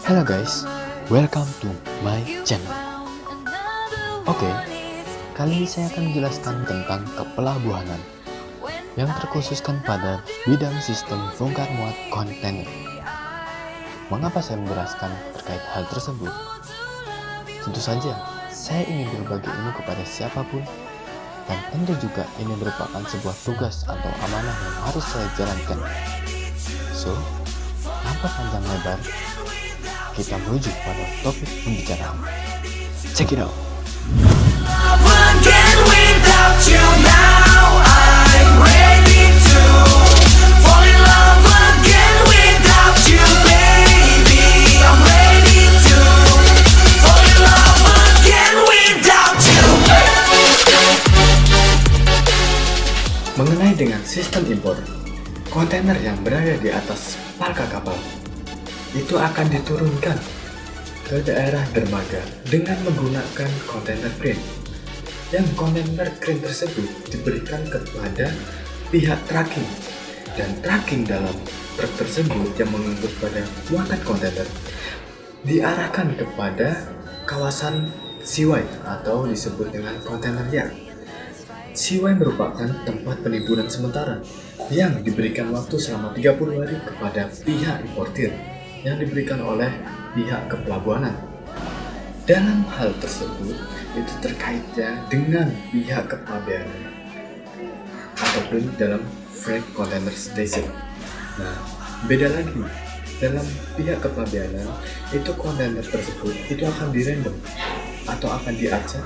Hello guys, welcome to my channel. Oke, kali ini saya akan menjelaskan tentang kepelabuhanan yang terkhususkan pada bidang sistem bongkar muat kontainer. Mengapa saya menjelaskan terkait hal tersebut? Tentu saja, saya ingin berbagi ilmu kepada siapapun, dan tentu juga ini merupakan sebuah tugas atau amanah yang harus saya jalankan. So, tanpa panjang lebar, kita menuju pada topik pembicaraan. Check it out. Mengenai dengan sistem impor, kontainer yang berada di atas palka kapal itu akan diturunkan ke daerah dermaga dengan menggunakan kontainer crane. Yang kontainer crane tersebut diberikan kepada pihak tracking, dan tracking dalam truk tersebut yang mengangkut pada muatan kontainer diarahkan kepada kawasan seaway atau disebut dengan kontainer yard. Seaway merupakan tempat penimbunan sementara yang diberikan waktu selama 30 hari kepada pihak importir yang diberikan oleh pihak kepelabuhanan. Dalam hal tersebut, itu terkaitnya dengan pihak kepelabuhanan ataupun dalam freight container station. Nah, beda lagi. Dalam pihak kepelabuhanan, itu kontainer tersebut itu akan dirandom atau akan diacak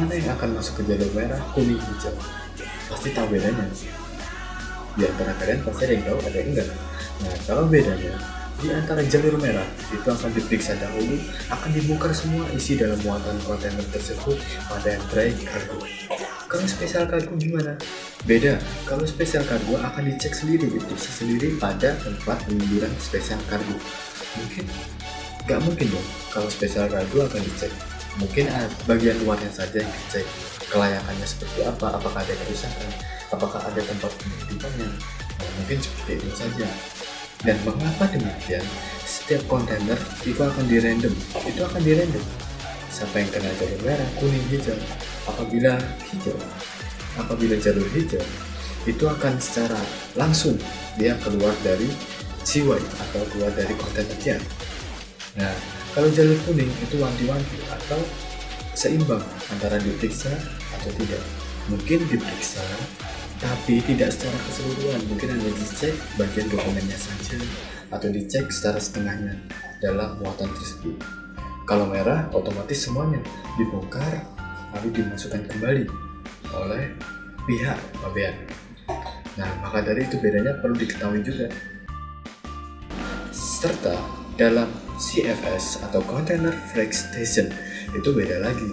mana yang akan masuk ke jalur merah, kuning, hijau. Pasti tahu bedanya. Di antara kalian pasti ada yang tahu, ada yang enggak. Nah, kalau bedanya, di antara jalur merah itu akan diperiksa dahulu, akan dibongkar semua isi dalam muatan kontainer tersebut pada yang dry cargo. Kalau spesial cargo gimana? Beda. Kalau spesial cargo akan dicek sendiri, diperiksa sendiri pada tempat penimbunan spesial cargo. Nggak mungkin dong kalau spesial cargo akan dicek. Mungkin bagian luarnya saja yang dicek, kelayakannya seperti apa, apakah ada kerusakan, apakah ada tempat penitipannya. Nah, mungkin seperti itu saja. Dan mengapa demikian? Setiap kontainer itu akan dirandom. Siapa yang kena jalur merah, kuning, hijau. Apabila jalur hijau, itu akan secara langsung dia keluar dari seaway atau keluar dari kontainer yard. Nah, kalau jalur kuning itu wanti-wanti atau seimbang antara diperiksa atau tidak. Mungkin diperiksa tapi tidak secara keseluruhan, mungkin hanya dicek bagian dokumennya saja atau dicek secara setengahnya dalam muatan tersebut. Kalau merah, otomatis semuanya dibongkar lalu dimasukkan kembali oleh pihak pabean. Nah, maka dari itu bedanya perlu diketahui juga. Serta dalam CFS atau Container Freight Station itu beda lagi.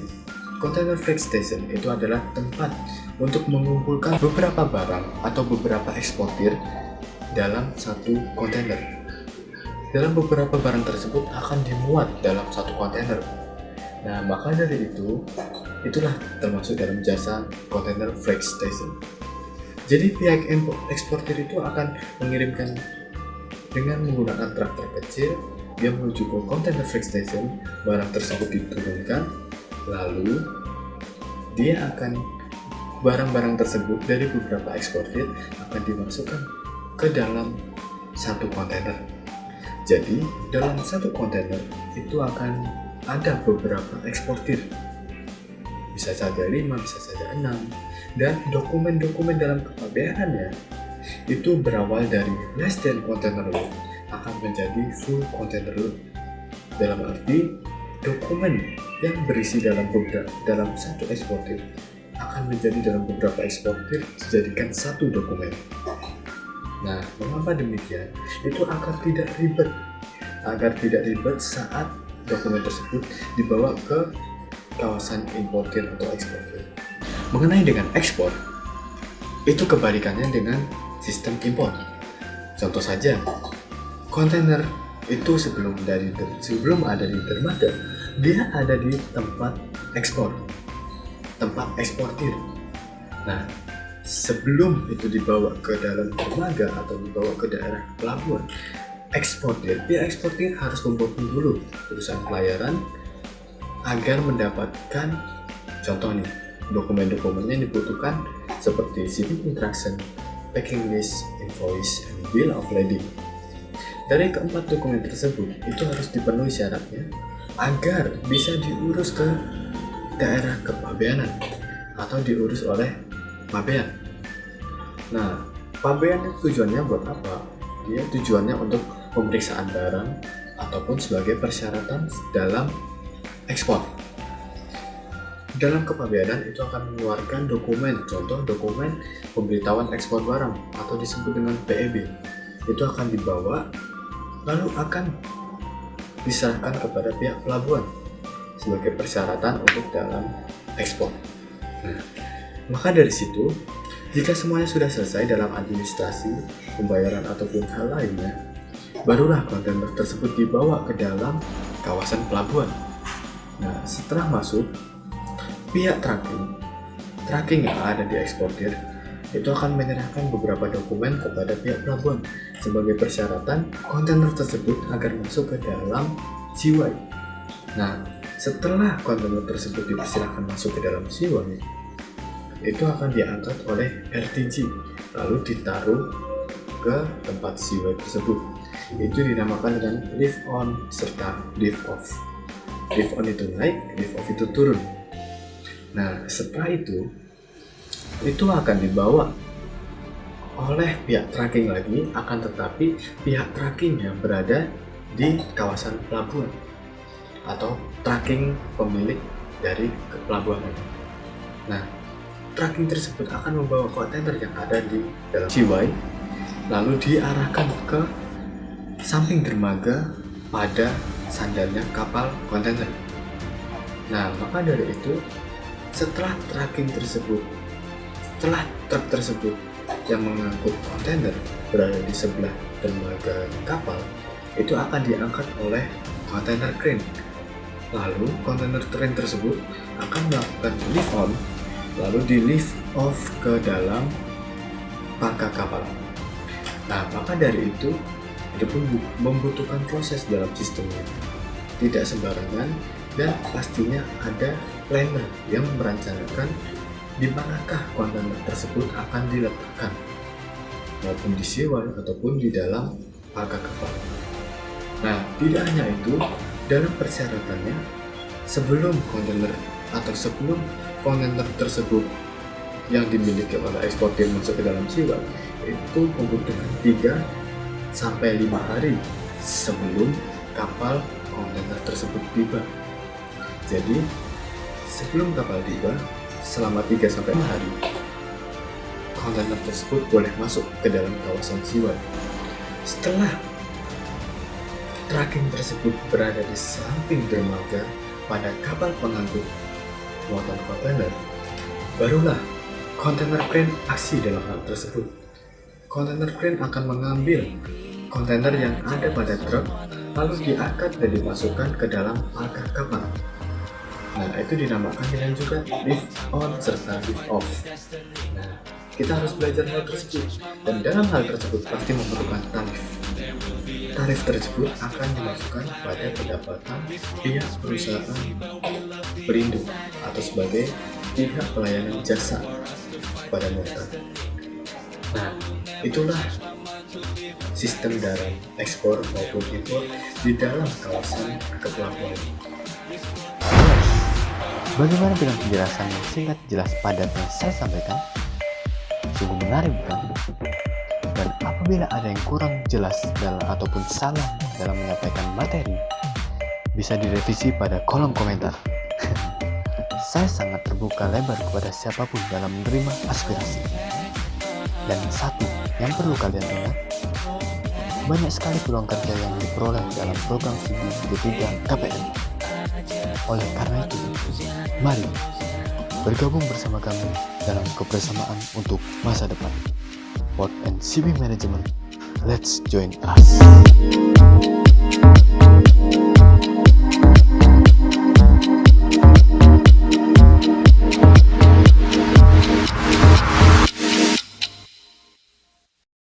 Container Freight Station itu adalah tempat untuk mengumpulkan beberapa barang atau beberapa eksportir dalam satu kontainer. Dalam beberapa barang tersebut akan dimuat dalam satu kontainer. Nah, maka dari itu, itulah termasuk dalam jasa Container Freight Station. Jadi pihak eksportir itu akan mengirimkan dengan menggunakan truk kecil, dia menuju ke Container Freight Station, barang tersebut diturunkan, lalu dia akan barang-barang tersebut dari beberapa eksportir akan dimasukkan ke dalam satu kontainer. Jadi dalam satu kontainer itu akan ada beberapa eksportir, bisa saja 5, bisa saja 6, dan dokumen-dokumen dalam kepabeannya itu berawal dari less than container load akan menjadi full container load. Dalam arti dokumen yang berisi dalam satu eksportir akan menjadi dalam beberapa eksportir dijadikan satu dokumen. Nah, mengapa demikian? Itu agar tidak ribet saat dokumen tersebut dibawa ke kawasan importir atau eksportir. Mengenai dengan ekspor, itu kebalikannya dengan sistem impor. Contoh saja, kontainer itu sebelum ada di dermaga, dia ada di tempat ekspor, tempat eksportir. Nah, sebelum itu dibawa ke dalam dermaga atau dibawa ke daerah pelabuhan, pihak eksportir harus membuatkan dulu perusahaan pelayaran agar mendapatkan contoh nih dokumen-dokumen yang dibutuhkan seperti shipping instruction, packing list, invoice, and bill of lading. Dari keempat dokumen tersebut itu harus dipenuhi syaratnya agar bisa diurus ke daerah kepabeanan atau diurus oleh pabean. Nah, pabean tujuannya buat apa? Dia tujuannya untuk pemeriksaan barang ataupun sebagai persyaratan dalam ekspor. Dalam kepabeanan itu akan mengeluarkan dokumen, contoh dokumen pemberitahuan ekspor barang atau disebut dengan PEB. Itu akan dibawa lalu akan diserahkan kepada pihak pelabuhan sebagai persyaratan untuk dalam ekspor. Nah, maka dari situ, jika semuanya sudah selesai dalam administrasi, pembayaran ataupun hal lainnya, barulah kontainer tersebut dibawa ke dalam kawasan pelabuhan. Nah, setelah masuk, pihak tracking yang ada di eksportir itu akan menyerahkan beberapa dokumen kepada pihak pelabuhan sebagai persyaratan kontainer tersebut agar masuk ke dalam seaway. Nah, setelah kontainer tersebut dipersilakan masuk ke dalam seaway, itu akan diangkat oleh RTG lalu ditaruh ke tempat seaway tersebut. Itu dinamakan dengan lift on serta lift off. Lift on itu naik, lift off itu turun. Nah, setelah itu akan dibawa oleh pihak tracking lagi, akan tetapi pihak tracking yang berada di kawasan pelabuhan atau tracking pemilik dari pelabuhan. Nah, tracking tersebut akan membawa kontainer yang ada di dalam seaway lalu diarahkan ke samping dermaga pada sandarnya kapal kontainer. Nah, maka dari itu setelah truk tersebut yang mengangkut kontainer berada di sebelah dermaga kapal, itu akan diangkat oleh kontainer crane. Lalu kontainer crane tersebut akan melakukan lift on lalu di lift off ke dalam pangkal kapal. Nah, maka dari itu pun membutuhkan proses dalam sistemnya, tidak sembarangan, dan pastinya ada planner yang merencanakan di manakah kontainer tersebut akan diletakkan, maupun di seaway ataupun di dalam pangkal kapal. Nah, tidak hanya itu, dalam persyaratannya sebelum kontainer tersebut yang dimiliki oleh eksportir masuk ke dalam seaway itu membutuhkan 3-5 hari sebelum kapal kontainer tersebut tiba. Jadi sebelum kapal tiba, selama 3-5 hari kontainer tersebut boleh masuk ke dalam kawasan seaway. Setelah tracking tersebut berada di samping dermaga pada kapal pengangkut muatan kontainer, barulah kontainer crane aksi dalam hal tersebut. Kontainer crane akan mengambil kontainer yang ada pada truk lalu diangkat dan dimasukkan ke dalam pangkal kapal. Nah, itu dinamakan dengan juga lift on serta lift off. Nah, kita harus belajar hal tersebut, dan dalam hal tersebut pasti memerlukan tarif. Tarif tersebut akan dimasukkan pada pendapatan pihak perusahaan pelindung atau sebagai pihak pelayanan jasa pada muatan. Nah, itulah sistem dalam ekspor maupun impor di dalam kawasan kepelabuhan. Bagaimana dengan penjelasan yang singkat, jelas, padat yang saya sampaikan? Sungguh menarik, bukan? Dan apabila ada yang kurang jelas ataupun salah dalam menyampaikan materi, bisa direvisi pada kolom komentar. Saya sangat terbuka lebar kepada siapapun dalam menerima aspirasi. Dan satu yang perlu kalian ingat, banyak sekali peluang kerja yang diperoleh dalam program studi D3 KPM. Oleh karena itu, mari bergabung bersama kami dalam kebersamaan untuk masa depan. Port and Shipping Management, let's join us.